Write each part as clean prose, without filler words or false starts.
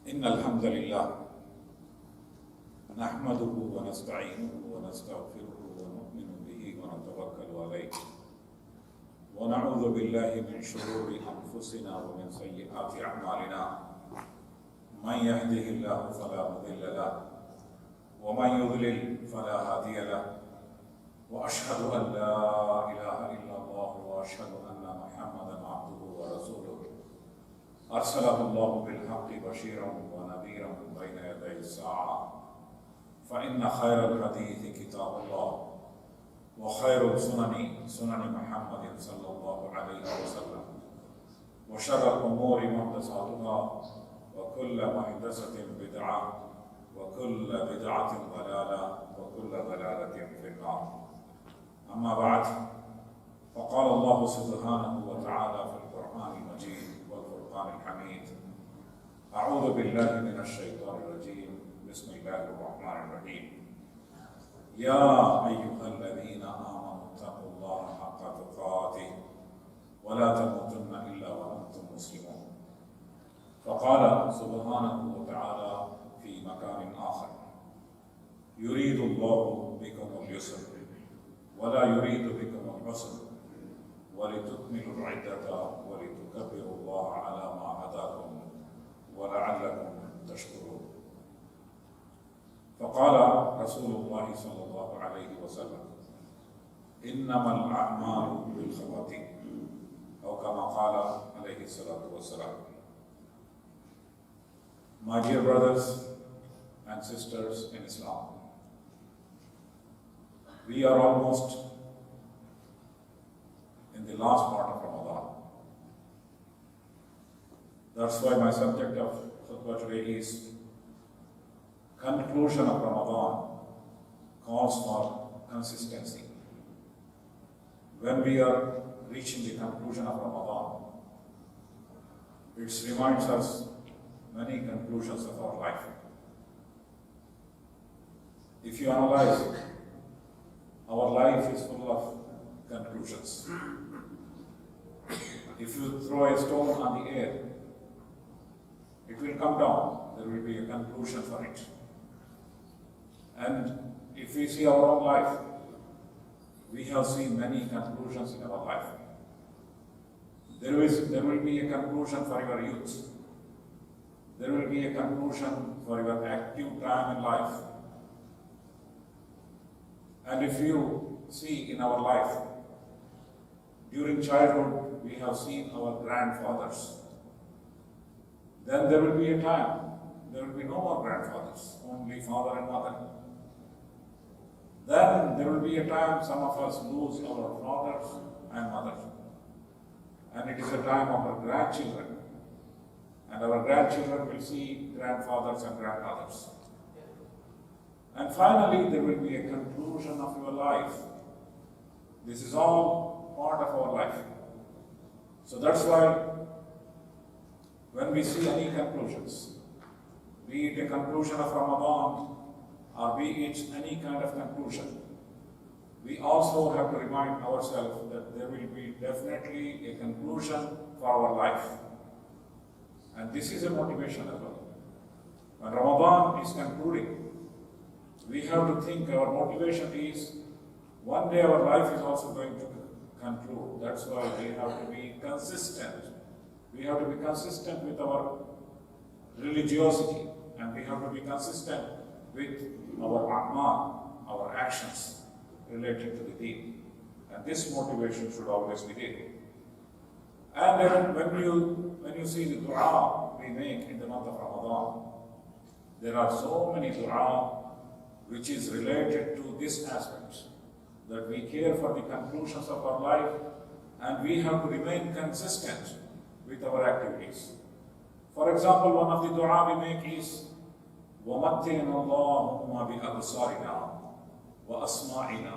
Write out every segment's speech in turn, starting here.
إن الحمد لله نحمده ونستعينه ونستغفره ونؤمن به ونتوكل عليه ونعوذ بالله من شرور أنفسنا ومن سيئات أعمالنا من يهده الله فلا مضل له ومن يضلل فلا هادي له وأشهد أن لا إله إلا الله وأشهد أن محمدا عبده ورسوله أرسله الله بالحق بشيرا ونذيرا بين يدي الساعة فإن خير الحديث كتاب الله وخير السنن سنن محمد صلى الله عليه وسلم وشر الأمور محدثاتها وكل محدثة بدعة وكل بدعة ضلالة وكل ضلالة في النار. أما بعد فقال الله سبحانه وتعالى في القرآن المجيد والفرقان الحميد: أعوذ بالله من الشيطان الرجيم بسم الله الرحمن الرحيم. يا أيها الذين آمنوا اتقوا الله حق تقاته ولا تموتن إلا وأنتم مسلمون. فقال سبحانه وتعالى في مكان آخر: يريد الله بكم اليسر ولا يريد بكم العسر ولتكملوا العدة ولتكبروا الله على ما هداكم ولعلكم تشكرون. فقال رسول الله صلى الله عليه وسلم: إنما الأعمال بالخواتيم، أو كما قال عليه الصلاة والسلام. My dear brothers and sisters in Islam, we are almost in the last part of Ramadan. That's why my subject of Khutbah today is conclusion of Ramadan calls for consistency. When we are reaching the conclusion of Ramadan, it reminds us many conclusions of our life. If you analyze it, our life is full of conclusions. If you throw a stone on the air, it will come down. There will be a conclusion for it. And if we see our own life, we have seen many conclusions in our life. There will be a conclusion for your youth. There will be a conclusion for your active time in life. And if you see in our life, during childhood, we have seen our grandfathers. Then there will be a time, there will be no more grandfathers, only father and mother. Then there will be a time some of us lose our fathers and mothers. And it is a time of our grandchildren. And our grandchildren will see grandfathers and grandmothers. And finally, there will be a conclusion of your life. This is all part of our life. So that's why when we see any conclusions, be it a conclusion of Ramadan or be it any kind of conclusion, we also have to remind ourselves that there will be definitely a conclusion for our life. And this is a motivation as well. When Ramadan is concluding, we have to think our motivation is one day our life is also going to conclude. That's why we have to be consistent. We have to be consistent with our religiosity, and we have to be consistent with our a'mal, our actions related to the deen. And this motivation should always be there. And then when you see the dua we make in the month of Ramadan, there are so many dua which is related to this aspect, that we care for the conclusions of our life and we have to remain consistent with our activities. For example, one of the dua we make is وَمَتِّعْنَا اللَّهُمَّ بِأَبْصَارِنَا وَأَسْمَاعِنَا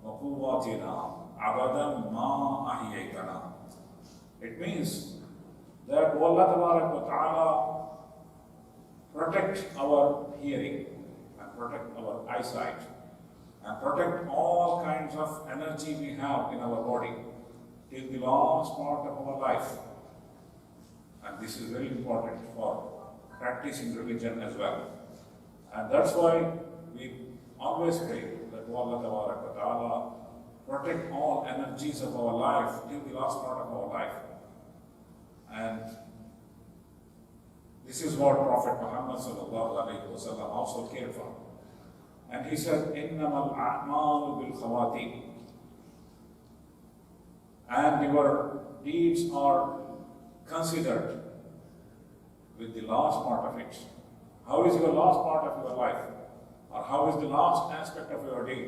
وَقُوَّاتِنَا أَبَدًا مَا أَحْيَيْتَنَا. It means that Allah Tabarak wa Ta'ala protect our hearing and protect our eyesight and protect all kinds of energy we have in our body till the last part of our life. And this is very important for practicing religion as well. And that's why we always pray that Allah Ta'ala protect all energies of our life till the last part of our life. And this is what Prophet Muhammad sallallahu alaihi wasallam also cared for. And he said, "Innamal a'malu bil khawatim." And your deeds are considered with the last part of it. How is your last part of your life? Or how is the last aspect of your day?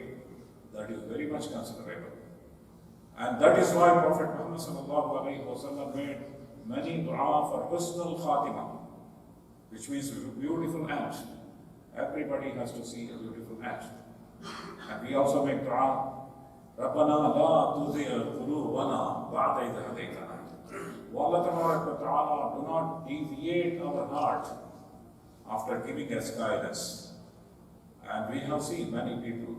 That is very much considerable. And that is why Prophet Muhammad sallallahu alaihi wasallam made many dua for husnul khatimah, which means beautiful end. Everybody has to see a beautiful end. And we also make dua, Rabbana la tuzigh qulubana ba'da idh hadaytana. Allah Ta'ala, do not deviate our heart after giving us guidance. And we have seen many people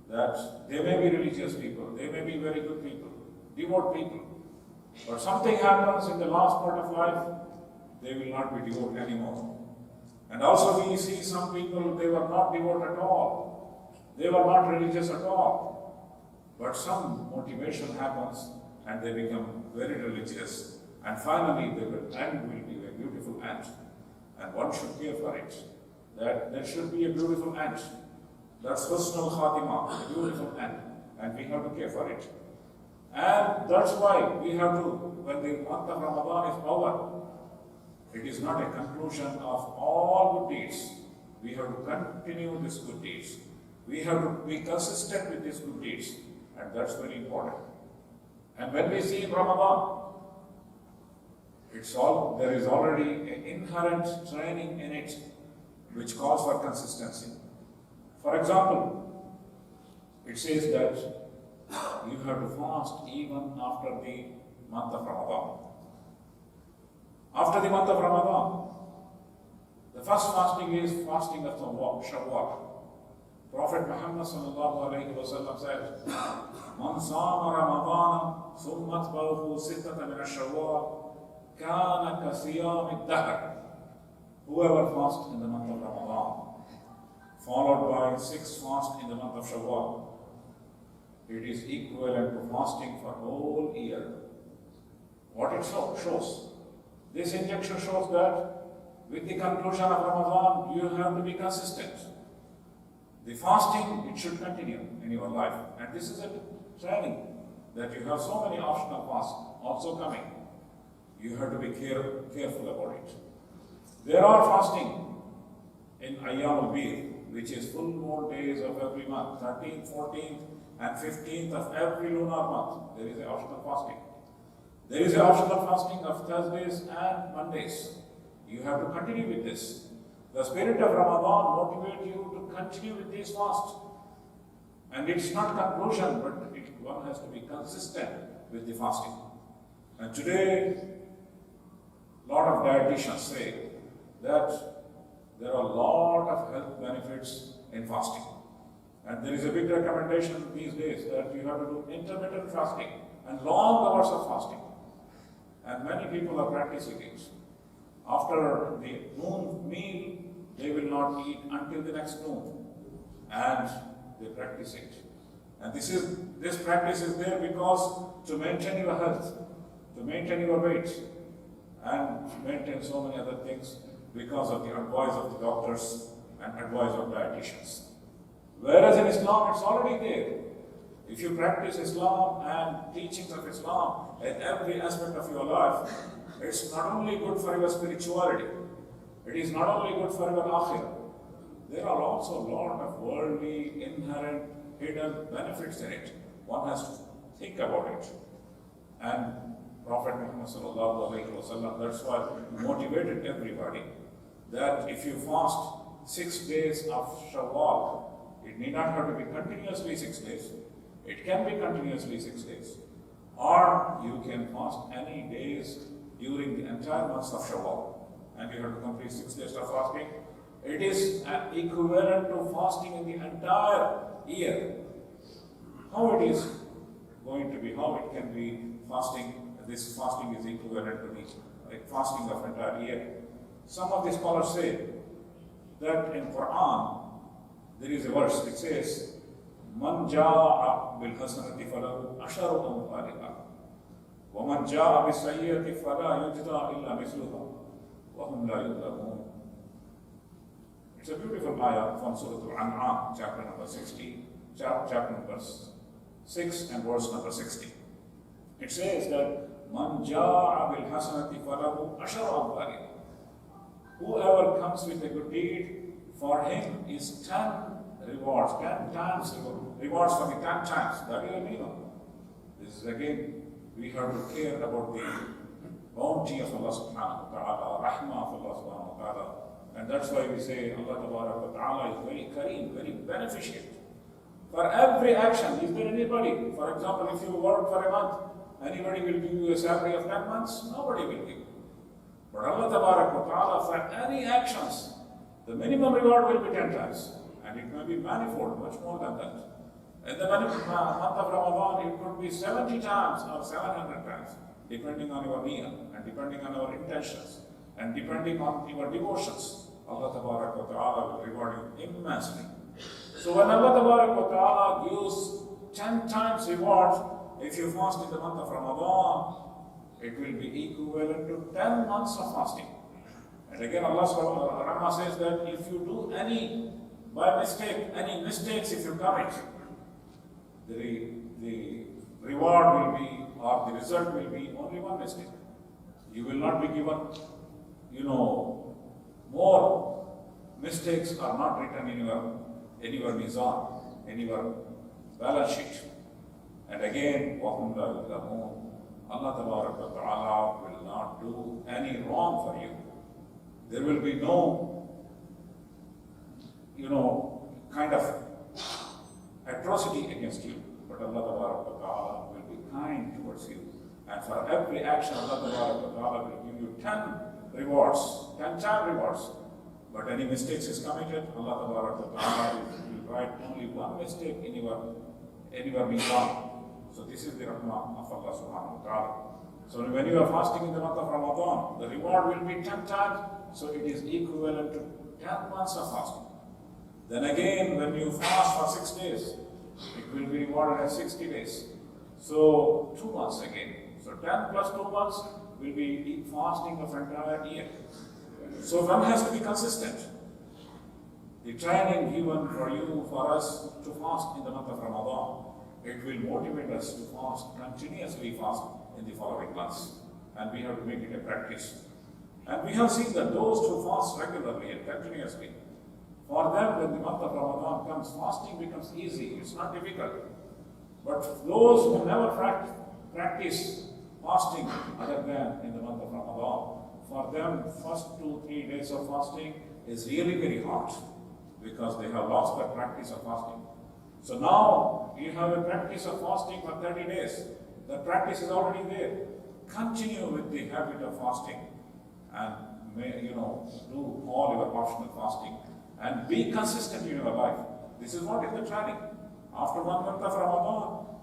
that they may be religious people, they may be very good people, devout people, but something happens in the last part of life, they will not be devout anymore. And also we see some people, they were not devout at all, they were not religious at all, but some motivation happens and they become very religious, and finally the end will be a beautiful end, and one should care for it, that there should be a beautiful end. That's husnul khatimah, a beautiful end, and we have to care for it. And that's why we have to, when the month of Ramadan is over, it is not a conclusion of all good deeds. We have to continue these good deeds. We have to be consistent with these good deeds, and that's very important. And when we see Ramadan, there is already an inherent training in it which calls for consistency. For example, it says that you have to fast even after the month of Ramadan. After the month of Ramadan, the first fasting is fasting of Shawwal. Prophet Muhammad sallallahu alayhi wa sallam said, "Man sama Ramadana thumma atba'ahu sittatan min ash-Shawwal kana ka siyam ad-dahr." Whoever fasts in the month of Ramadan, followed by 6 fasts in the month of Shawwal, it is equivalent to fasting for whole year. What it shows? This injection shows that with the conclusion of Ramadan, you have to be consistent. The fasting, it should continue in your life. And this is a training that you have so many optional fasts also coming. You have to be careful about it. There are fasting in Ayyam al-Bid, which is full moon days of every month, 13th, 14th, and 15th of every lunar month. There is an optional fasting. There is an optional fasting of Thursdays and Mondays. You have to continue with this. The spirit of Ramadan motivates you to continue with these fasts. And it's not conclusion, but one has to be consistent with the fasting. And today, a lot of dietitians say that there are a lot of health benefits in fasting. And there is a big recommendation these days that you have to do intermittent fasting and long hours of fasting. And many people are practicing it. After the noon meal, they will not eat until the next noon. And they practice it. And this practice is there because to maintain your health, to maintain your weight, and maintain so many other things because of the advice of the doctors and advice of dietitians. Whereas in Islam, it's already there. If you practice Islam and teachings of Islam in every aspect of your life, it's not only good for your spirituality, it is not only good for your akhirah. There are also a lot of worldly, inherent, hidden benefits in it. One has to think about it. And Prophet Muhammad sallallahu alaihi wasallam, that's why he motivated everybody that if you fast 6 days of Shawwal, it need not have to be continuously 6 days. It can be continuously 6 days. Or you can fast any days during the entire month of Shawwal. And you have to complete 6 days of fasting. It is equivalent to fasting in the entire year. How it is going to be, how it can be fasting, this fasting is equivalent to the fasting of entire year. Some of the scholars say that in Quran there is a verse which says, "Man jaa bil hasanati falahu asharu amthaliha, wa man jaa bis sayyiati fala yujza illa mithluha, wa hum la yuzlamun." It's a beautiful ayah from Surah Al-An'am, chapter number 60, chapter number 6 and verse number 60. It says that, "Man jaa bil hasanati falahu asharu amthaliha." Whoever comes with a good deed, for him is 10 rewards, 10 times rewards for the 10 times. That is a minimum. This is again, we have to care about the bounty of Allah subhanahu wa ta'ala, rahmah of Allah subhanahu wa ta'ala. And that's why we say Allah wa ta'ala is very kareem, very beneficent. For every action, is there anybody? For example, if you work for a month, anybody will give you a salary of 10 months? Nobody will give. But Allah wa ta'ala, for any actions, the minimum reward will be 10 times. And it may be manifold, much more than that. In the month of Ramadan, it could be 70 times or 700 times, depending on your niyyah, and depending on our intentions, and depending on your devotions. Allah wa ta'ala will reward you immensely. So when Allah wa ta'ala gives 10 times reward, if you fast in the month of Ramadan, it will be equivalent to 10 months of fasting. And again, Allah says that if you do any, by mistake, any mistakes if you commit, the reward will be, or the result will be only one mistake. You will not be given, more mistakes are not written in your mizan, in your balance sheet. And again, وَهُمْ لَا يُظْلَمُونَ. Allah Ta'ala will not do any wrong for you. There will be no, kind of atrocity against you. But Allah Ta'ala will be kind towards you. And for every action, Allah Ta'ala will give you 10 rewards, 10 time rewards. But any mistakes is committed, Allah Ta'ala will write only one mistake in your mizan. So this is the rahmah of Allah subhanahu wa ta'ala. So when you are fasting in the month of Ramadan, the reward will be 10 times, so it is equivalent to 10 months of fasting. Then again, when you fast for 6 days, it will be rewarded as 60 days. So 2 months again. So 10 plus 2 months will be fasting of entire year. So one has to be consistent. The training given for us to fast in the month of Ramadan, it will motivate us to continuously fast in the following months. And we have to make it a practice. And we have seen that those who fast regularly and continuously, for them when the month of Ramadan comes, fasting becomes easy, it's not difficult. But those who never practice fasting other than in the month of Ramadan, for them first 2-3 days of fasting is really very hard, because they have lost their practice of fasting. So now you have a practice of fasting for 30 days. The practice is already there. Continue with the habit of fasting and do all your optional fasting and be consistent in your life. This is what is the training. After 1 month of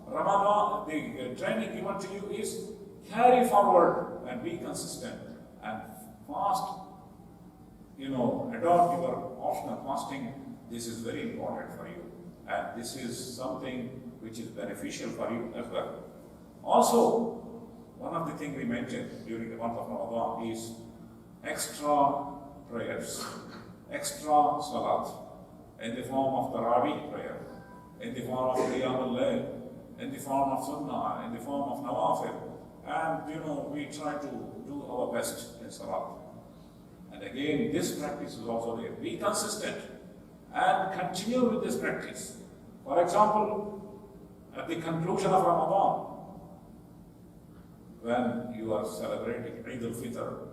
Ramadan, the training given to you is carry forward and be consistent and fast. Adopt your optional fasting. This is very important for you. And this is something which is beneficial for you as well. Also, one of the things we mentioned during the month of Ramadan is extra prayers, extra salat, in the form of Tarawih prayer, in the form of Qiyam al-Layl, in the form of Sunnah, in the form of Nawafil. And we try to do our best in salat. And again, this practice is also there. Be consistent and continue with this practice. For example, at the conclusion of Ramadan, when you are celebrating Eid al-Fitr,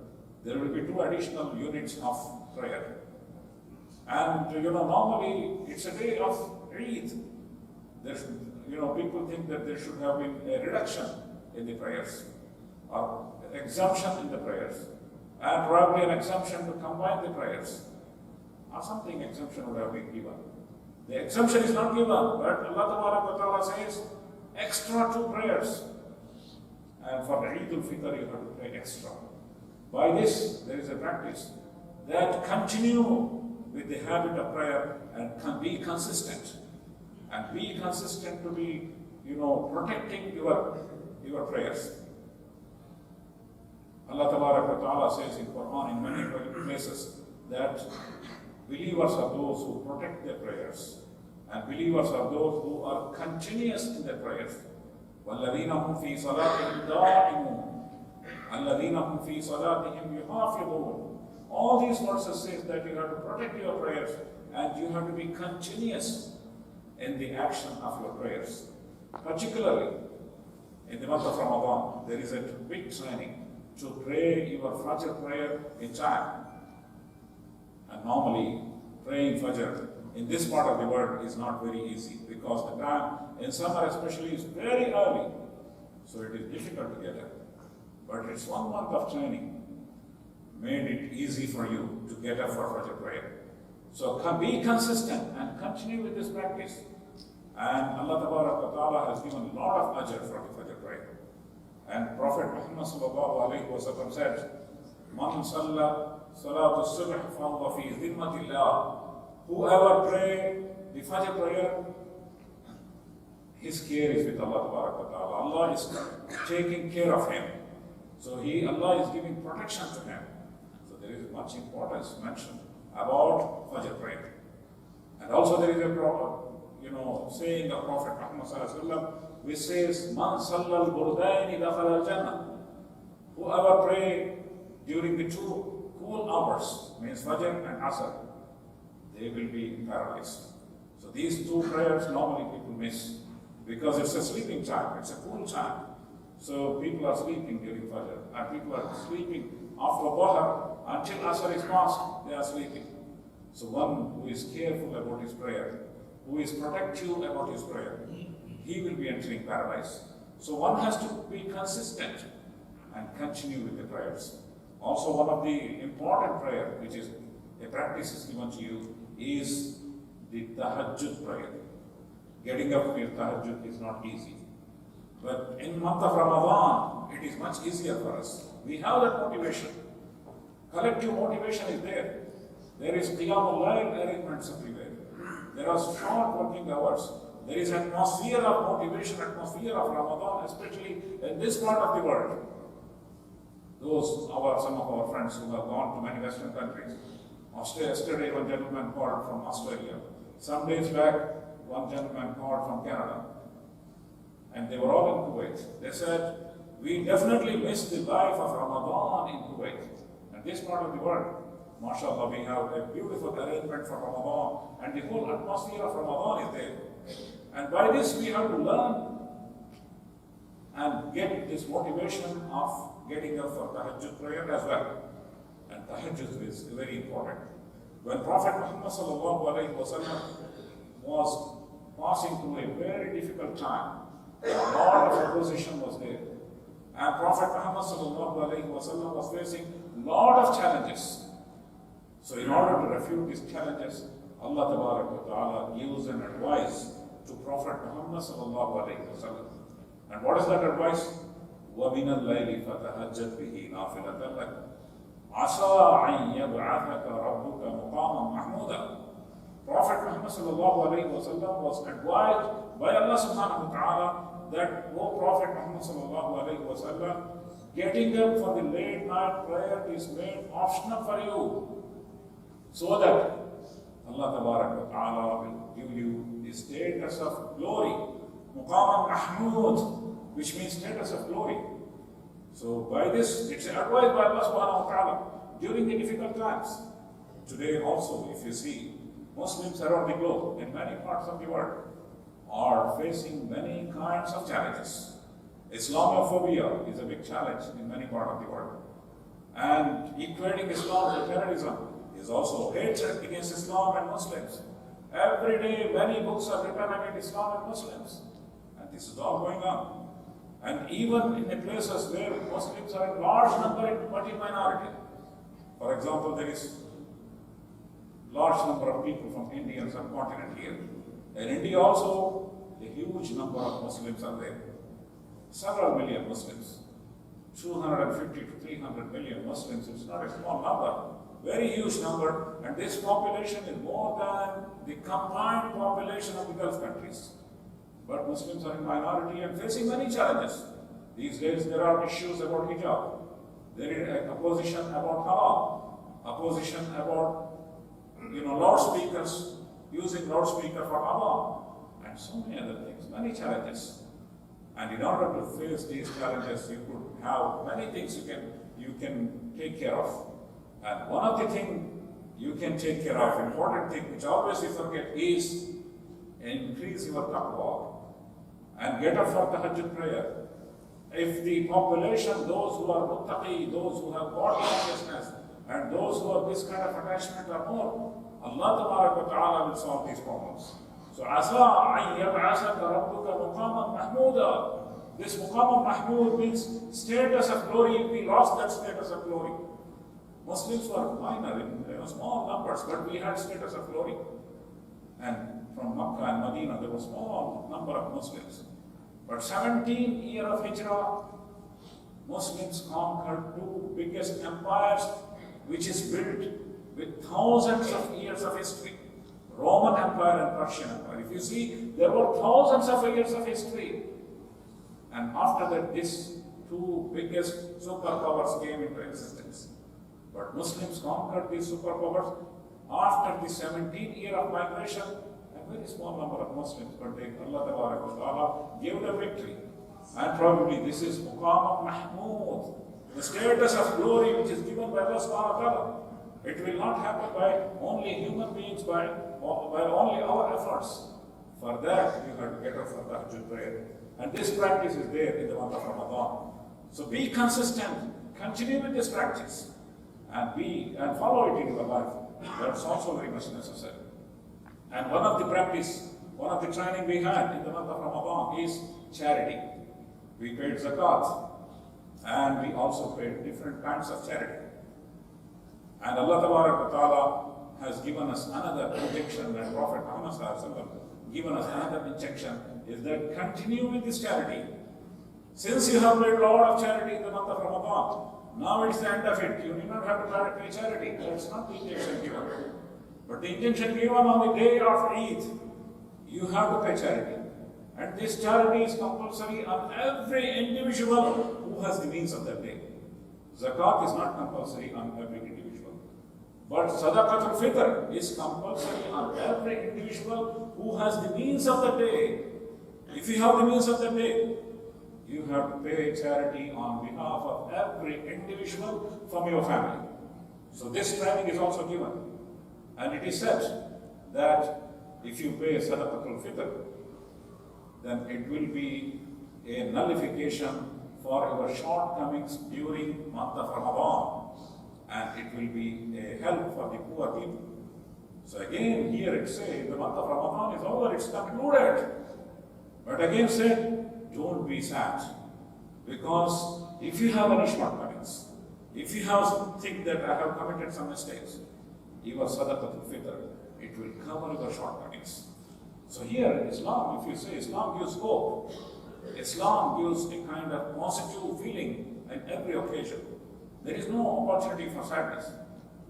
there will be 2 additional units of prayer. And normally it's a day of Eid. People think that there should have been a reduction in the prayers, or exemption in the prayers, and probably an exemption to combine the prayers, or something exemption would have been given. The exemption is not given, but Allah Ta'ala says extra 2 prayers. And for Eid al-Fitr you have to pray extra. By this, there is a practice that continue with the habit of prayer and can be consistent. And be consistent to be, protecting your prayers. Allah Ta'ala says in Quran in many places that believers are those who protect their prayers, and believers are those who are continuous in their prayers. وَالَّذِينَ هُمْ فِي صَلَاتِهِمْ دَائِمُونَ الَّذِينَ هُمْ فِي صَلَاتِهِمْ يُحَافِظُونَ. All these verses say that you have to protect your prayers and you have to be continuous in the action of your prayers. Particularly in the month of Ramadan, there is a big training to pray your Fajr prayer in time. And normally, praying Fajr in this part of the world is not very easy because the time in summer especially is very early. So it is difficult to get up. But it's 1 month of training made it easy for you to get up for Fajr prayer. So be consistent and continue with this practice. And Allah Ta'ala has given a lot of ajr for the Fajr prayer. And Prophet Muhammad sallallahu alayhi wa sallam said, Man salla salatu subh fahuwa fi dhimmatillah. Whoever pray the Fajr prayer, his care is with Allah Ta'ala. Allah is taking care of him. So Allah is giving protection to him. So there is much importance mentioned about Fajr prayer. And also there is a proper, saying of Prophet Muhammad sallallahu alaihi wasallam, which says, Man sallal burdaini dakhala al-jannah. Whoever pray during the 2 cool hours, means Fajr and Asr, they will be in paradise. So these 2 prayers normally people miss because it's a sleeping time, it's a cool time. So people are sleeping during Fajr and people are sleeping after Dhuhr until Asr is passed, they are sleeping. So one who is careful about his prayer, who is protective about his prayer, he will be entering paradise. So one has to be consistent and continue with the prayers. Also one of the important prayer, which is a practice is given to you, is the tahajjud prayer. Getting up with tahajjud is not easy. But in month of Ramadan, it is much easier for us. We have that motivation. Collective motivation is there. There is Qiyamul Layl arrangements everywhere. There are short working hours. There is an atmosphere of motivation, atmosphere of Ramadan, especially in this part of the world. Some of our friends who have gone to many Western countries. Yesterday, one gentleman called from Australia. Some days back, one gentleman called from Canada. And they were all in Kuwait. They said, we definitely miss the life of Ramadan in Kuwait. And this part of the world, mashallah, we have a beautiful arrangement for Ramadan, and the whole atmosphere of Ramadan is there. And by this we have to learn and get this motivation of getting up for tahajjud prayer as well. And tahajjud is very important. When Prophet Muhammad sallallahu alayhi wa sallam was passing through a very difficult time, a lot of opposition was there. And Prophet Muhammad sallallahu alayhi wa sallam was facing a lot of challenges. So in order to refute these challenges, Allah Ta'ala gives an advice to Prophet Muhammad sallallahu alayhi wa sallam. And what is that advice? وَمِنَ اللَّيْلِ فَتَهَجَّدْ بِهِ نَافِلَةً لَكَ عَسَىٰ أَن يَبْعَثَكَ رَبُّكَ مُقَامًا مَحْمُودًا. Prophet Muhammad sallallahu alayhi wa sallam was advised by Allah subhanahu wa ta'ala that, O Prophet Muhammad sallallahu alayhi wa sallam, getting up for the late night prayer is made optional for you, so that Allah ta'ala will give you the status of glory, Muqaman Mahmud, which means status of glory. So by this, it's advised by Allah subhanahu wa ta'ala during the difficult times. Today also, if you see, Muslims around the globe, in many parts of the world, are facing many kinds of challenges. Islamophobia is a big challenge in many parts of the world. And equating Islam with terrorism is also hatred against Islam and Muslims. Every day, many books are written against Islam and Muslims. And this is all going on. And even in the places where Muslims are in large number in minority. For example, there is large number of people from Indian subcontinent here. In India also, a huge number of Muslims are there. Several million Muslims. 250 to 300 million Muslims, it's not a small number. very huge number, and this population is more than the combined population of the Gulf countries. But Muslims are in minority and facing many challenges. These days there are issues about hijab, there is opposition about halal, opposition about loudspeakers, using loudspeaker for halal, and so many other things, many challenges. And in order to face these challenges, you could have many things you can take care of. And one of the things you can take care of, important thing which always you forget, is increase your taqwa and get up for tahajjud prayer. If the population, those who are muttaqi, those who have God consciousness, and those who have this kind of attachment are more, Allah Ta'ala will solve these problems. So, Asa an yab'asaka rabbuka muqaman mahmuda. This muqaman mahmud means status of glory. We lost that status of glory. Muslims were minor in small numbers, but we had status of glory. And from Makkah and Medina, there was small number of Muslims. But 17 years of Hijrah, Muslims conquered two biggest empires, which is built with thousands of years of history. Roman Empire and Persian Empire. If you see, there were thousands of years of history. And after that, these two biggest superpowers came into existence. But Muslims conquered these superpowers after the 17 years of migration. A very small number of Muslims, but Allah Ta'ala gave them victory. And probably this is Muqam Mahmud, the status of glory which is given by Allah Subhanahu wa Ta'ala. It will not happen by only human beings, by only our efforts. For that, you have to get up for Tahajjud prayer. And this practice is there in the month of Ramadan. So be consistent, continue with this practice, and follow it in your life. That's also very much necessary. And one of the training we had in the month of Ramadan is charity. We paid zakat, and we also paid different kinds of charity. And Allah Ta'ala has given us another injection, and Prophet Muhammad given us another injection, is that continue with this charity. Since you have made a lot of charity in the month of Ramadan, now it's the end of it. You do not have to pay charity. That's not the injection given. But the injection given on the day of Eid, you have to pay charity. And this charity is compulsory on every individual who has the means of that day. Zakat is not compulsory on every individual. But Sadaqatul Fitr is compulsory on every individual who has the means of the day. If you have the means of the day, you have to pay charity on behalf of every individual from your family. So this training is also given. And it is said that if you pay Sadaqatul Fitr, then it will be a nullification for your shortcomings during month of Ramadan, and it will be a help for the poor people. So again, here it says the month of Ramadan is over, it's concluded. But again said, don't be sad, because if you have any shortcomings, if you have something that I have committed some mistakes, your Sadaqatul Fitr, it will cover your shortcomings. So here, Islam, if you say Islam gives hope, Islam gives a kind of positive feeling in every occasion. There is no opportunity for sadness.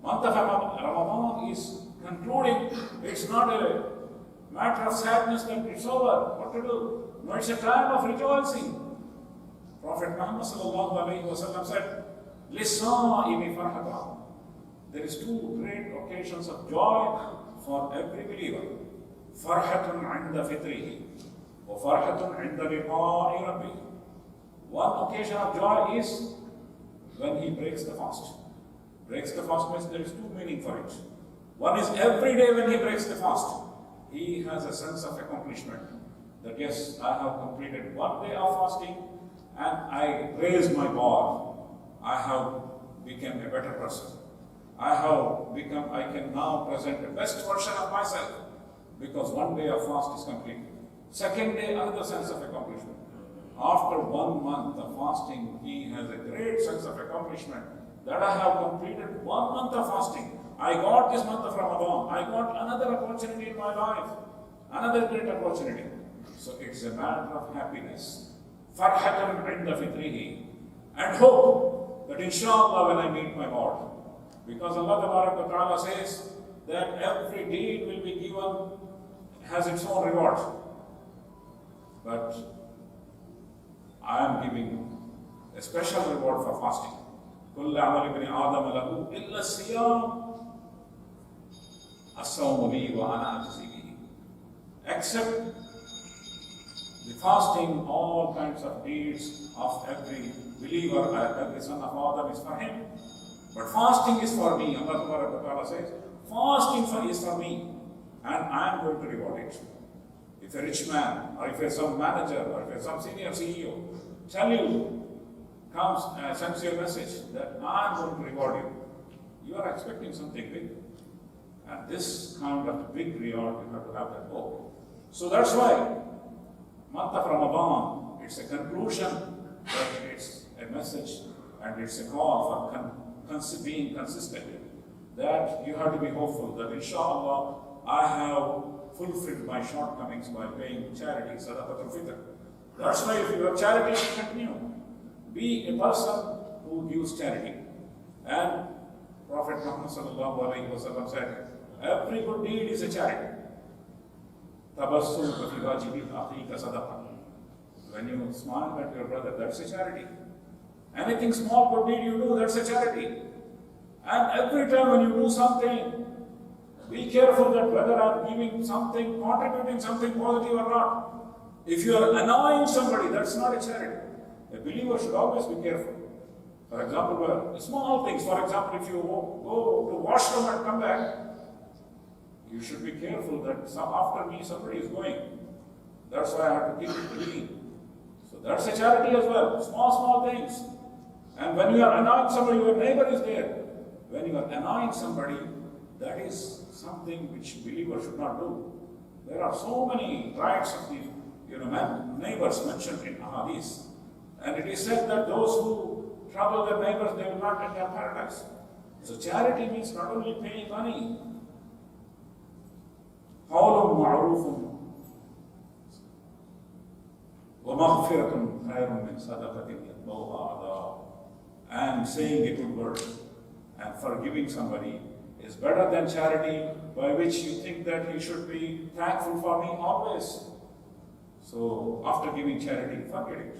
Month of Ramadan is concluding. It's not a matter of sadness that it's over. What to do? No, it's a time of rejoicing. Prophet Muhammad said, "Lisa'imi farhatan." There is two great occasions of joy for every believer. Farhatun 'inda fitrihi wa farhatun 'inda liqa'i rabbih. One occasion of joy is when he breaks the fast. Breaks the fast means there is two meanings for it. One is every day when he breaks the fast, he has a sense of accomplishment. That yes, I have completed one day of fasting and I raised my bar. I have become a better person. I can now present the best version of myself because one day of fast is completed. Second day, another sense of accomplishment. After 1 month of fasting, he has a great sense of accomplishment that I have completed 1 month of fasting. I got this month of Ramadan. I got another opportunity in my life. Another great opportunity. So it's a matter of happiness. Farhatun 'inda fitrihi. And hope that inshallah when I meet my Lord, Because Allah Ta'ala says that every deed will be given, has its own reward. But I am giving a special reward for fasting. كل عمل ابن آدم له إلا الصيام الصوم لي وأنا أجزي به. Except the fasting, all kinds of deeds of every believer, every son of Adam is for him. But fasting is for me. Allah Ta'ala says, fasting is for me, and I am going to reward it. If a rich man, or if some manager, or if some senior CEO sends you a message that I am going to reward you, you are expecting something big. And this kind of big reward, you have to have that hope. So that's why month of Ramadan, it's a conclusion, but it's a message and it's a call for being consistent. That you have to be hopeful that inshallah I have fulfilled my shortcomings by paying charity, sadaqatul fitr. That's why if you have charity, continue. Be a person who gives charity. And Prophet Muhammad said, every good deed is a charity. When you smile at your brother, that's a charity. Anything small good deed you do, that's a charity. And every time when you do something, be careful that whether I'm giving something, contributing something positive or not. If you are annoying somebody, that's not a charity. A believer should always be careful. For example, small things. For example, if you go to washroom and come back, you should be careful that after me somebody is going. That's why I have to keep it clean. So that's a charity as well. Small things. And when you are annoying somebody, your neighbor is there. When you are annoying somebody, that is something which believers should not do. There are so many rights of the neighbors mentioned in Ahadith. And it is said that those who trouble their neighbors, they will not enter paradise. So charity means not only paying money. قول معروف ومغفرة خير من صدقة يتبعها أذى. And saying a good word and forgiving somebody is better than charity by which you think that you should be thankful for me always. So after giving charity, forget it.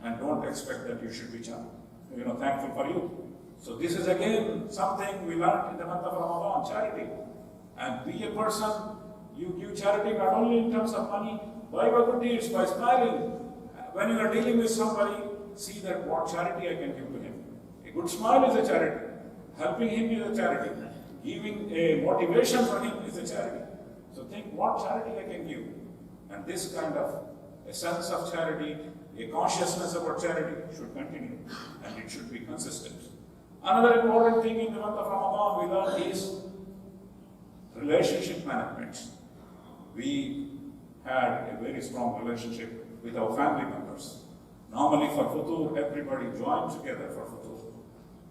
And don't expect that you should be thankful for you. So this is again something we learned in the month of Ramadan, charity. And be a person, you give charity not only in terms of money, by good deeds, by smiling. When you are dealing with somebody, see that what charity I can give to him. A good smile is a charity. Helping him is a charity. Giving a motivation for him is a charity. So think what charity I can give. And this kind of a sense of charity, a consciousness about charity should continue. And it should be consistent. Another important thing in the month of Ramadan we learn is relationship management. We had a very strong relationship with our family members. Normally for Futur, everybody joined together for Futur.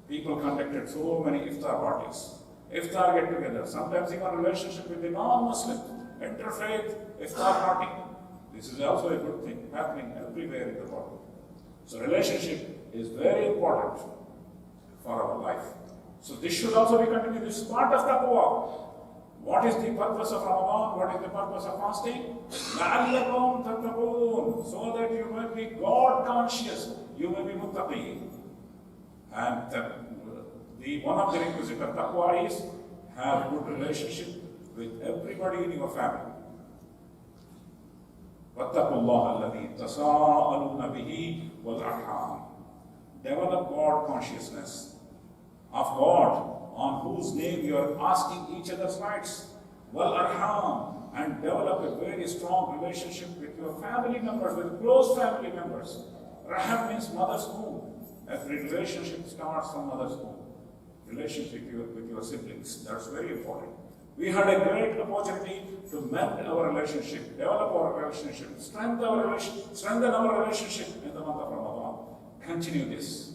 People conducted so many iftar parties. Iftar get together, sometimes even relationship with the non-Muslim, interfaith iftar party. This is also a good thing happening everywhere in the world. So relationship is very important for our life. So this should also be continued. This is part of taqwa. What is the purpose of Ramadan? What is the purpose of fasting? لَعَلَّكُمْ تَتَّقُونَ. So that you may be God conscious, you may be muttaqi. And one of the requisites of taqwa is have good relationship with everybody in your family. وَاتَّقُوا اللَّهَ الَّذِي تَسَاءَلُونَ بِهِ وَالْأَرْحَامِ. Develop God consciousness of God, on whose name you are asking each other's rights. Wal arham, and develop a very strong relationship with your family members, with close family members. Raham means mother's womb. Every relationship starts from mother's womb. Relationship with your siblings, that's very important. We had a great opportunity to mend our relationship, develop our relationship, strengthen our relationship in the month of Ramadan. Continue this.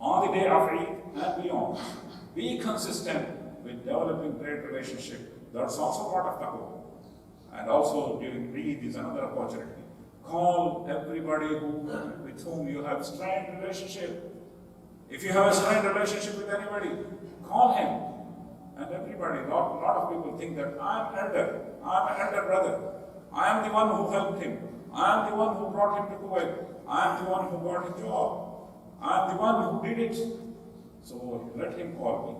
On the day of Eid and beyond, be consistent with developing great relationship. That's also part of taqwa. And also during Eid is another opportunity. Call everybody with whom you have strained relationship. If you have a strained relationship with anybody, call him. And everybody, a lot of people think that I'm an elder brother. I am the one who helped him. I am the one who brought him to Kuwait. I am the one who got him job. I am the one who did it. So let him call me.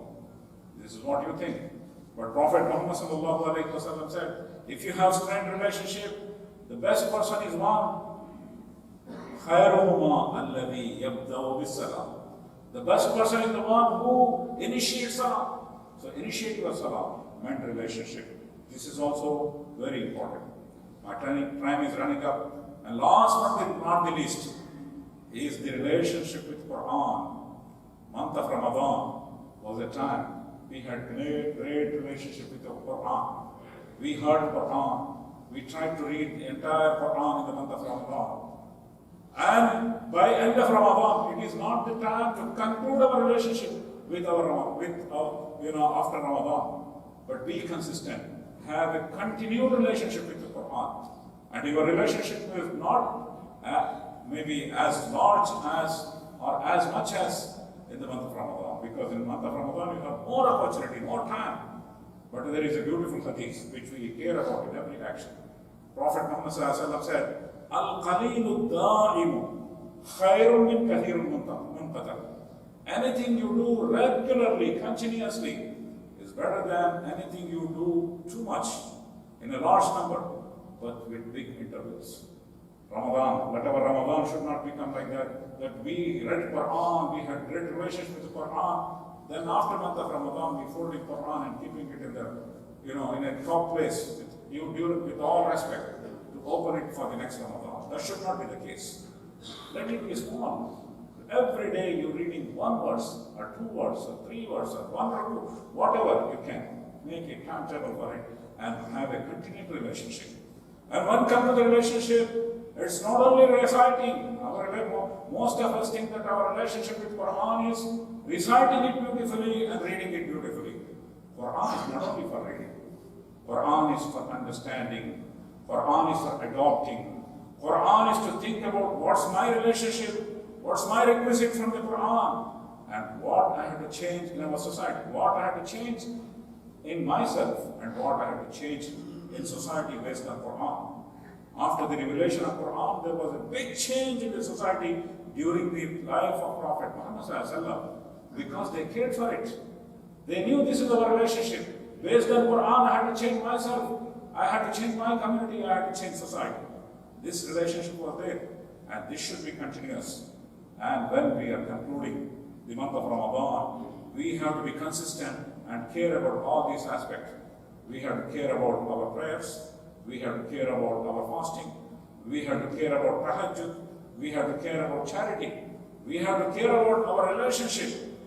This is what you think. But Prophet Muhammad sallallahu alaihi wasallam said, if you have strained relationship, the best person is one. خَيْرُهُمَا الَّذِي يَبْدَأُ بِالسَّلَامِ. The best person is the one who initiates salam. So initiate your salam, mend relationship. This is also very important. My time is running up. And last but not the least is the relationship with Quran. Month of Ramadan was a time we had great relationship with the Quran. We heard Quran. We tried to read the entire Quran in the month of Ramadan. And by end of Ramadan, it is not the time to conclude our relationship with after Ramadan. But be consistent. Have a continued relationship with the Quran. And your relationship is not maybe as large as or as much as in the month of Ramadan. Because in the month of Ramadan, you have more opportunity, more time. But there is a beautiful hadith which we care about in every action. Prophet Muhammad said, Al-Qalilu Da'imu Khairun min Kathirun Munqatar. Anything you do regularly, continuously, is better than anything you do too much in a large number, but with big intervals. Ramadan, whatever Ramadan should not become like that. That we read Quran, we had great relationship with the Quran. Then after month of Ramadan, we folding Quran and keeping it in the, in a top place with all respect to open it for the next Ramadan. That should not be the case. Let it be small. Every day you're reading one verse, or two verses, or three verses, or one or two, whatever you can. Make a timetable for it and have a continued relationship. And when come to the relationship, it's not only reciting. Most of us think that our relationship with Quran is reciting it beautifully and reading it beautifully. Quran is not only for reading. Quran is for understanding. Quran is for adopting. Quran is to think about what's my relationship, what's my requisite from the Quran, and what I have to change in our society, what I have to change in myself, and what I have to change in society based on Quran. After the revelation of Quran, there was a big change in the society during the life of Prophet Muhammad because they cared for it. They knew this is our relationship. Based on Quran, I had to change myself. I had to change my community. I had to change society. This relationship was there, and this should be continuous. And when we are concluding the month of Ramadan, we have to be consistent and care about all these aspects. We have to care about our prayers. We have to care about our fasting. We have to care about tahajjud. We have to care about charity. We have to care about our relationship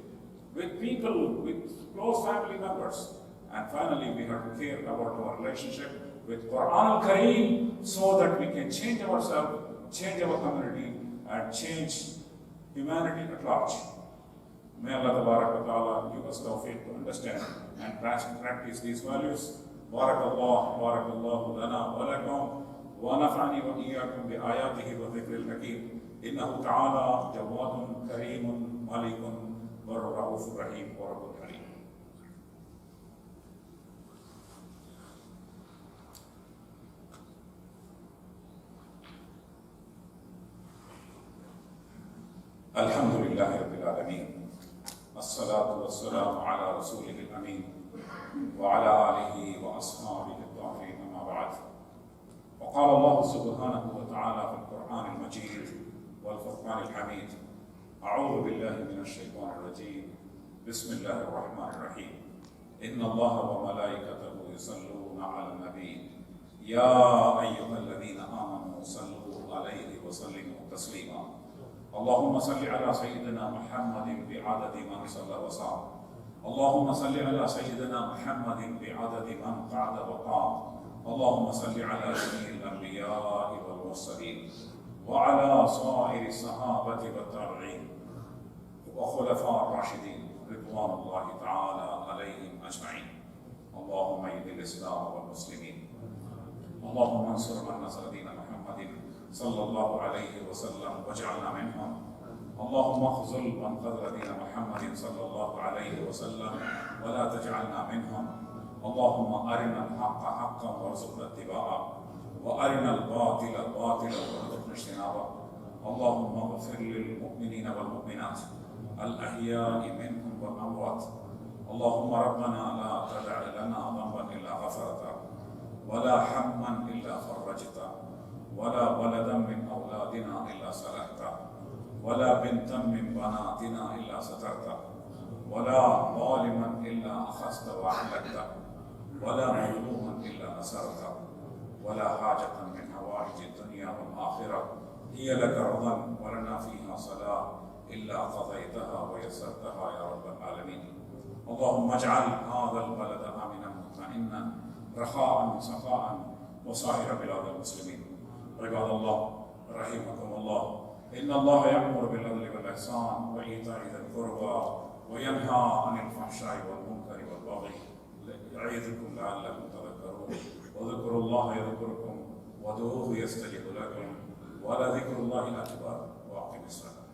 with people, with close family members. And finally, we have to care about our relationship with Quran al-Kareem so that we can change ourselves, change our community, and change humanity at large. May Allah Ta'ala give us tawfiq to understand and practice these values. Barakallahu lana wa lakum wa nafa'ani wa iyyakum bi ayatihi wa dhikril hakim. Innahu ta'ala jawadun kareemun malikun wa ra'ufur rahim wa rabbul halim. Alhamdulillahi Rabbil Alameen. As-salatu was-salamu ala rasulihil ameen. وعلى آله وأصحابه الطاهرين أما بعد. وقال الله سبحانه وتعالى في القرآن المجيد والفرقان الحميد: أعوذ بالله من الشيطان الرجيم. بسم الله الرحمن الرحيم. إن الله وملائكته يصلون على النبي يا أيها الذين آمنوا صلوا عليه وسلموا تسليما. اللهم صل على سيدنا محمد بعدد من صلى وصام. اللهم صل على سيدنا محمد بعدد من قعد وقام. اللهم صل على جميع الأنبياء والمرسلين وعلى صائر الصحابة والتابعين وخلفاء الراشدين رضوان الله تعالى عليهم أجمعين. اللهم أيد الإسلام والمسلمين. اللهم انصر من نصر دين محمد صلى الله عليه وسلم واجعلنا منهم. اللهم اخذل من خذل دين محمد صلى الله عليه وسلم ولا تجعلنا منهم. اللهم أرنا الحق حقا وارزقنا اتباعه، وأرنا الباطل باطلا وارزقنا اجتنابه. اللهم اغفر للمؤمنين والمؤمنات الأحياء منهم والأموات. اللهم ربنا لا تدع لنا ذنبا إلا غفرته، ولا حما إلا فرجته، ولا ولدا من أولادنا إلا صلحته، ولا بنتا من بناتنا إلا سترته، ولا ظالما إلا أخذت وأهلكته، ولا مظلوما إلا نصرته، ولا حاجة من حوائج الدنيا والآخرة هي لك رضا ولنا فيها صلاة إلا قضيتها ويسرتها يا رب العالمين. اللهم اجعل هذا البلد آمنا مطمئنا رخاء سخاء وسائر بلاد المسلمين. عباد الله رحمكم الله، إن الله يأمر بالعدل والإحسان وإيتاء ذي القربى وينهى عن الفحشاء والمنكر والبغي يعظكم لعلكم تذكرون. واذكروا الله يذكركم وادعوه يستجب لكم ولذكر الله أكبر. وأقم الصلاة.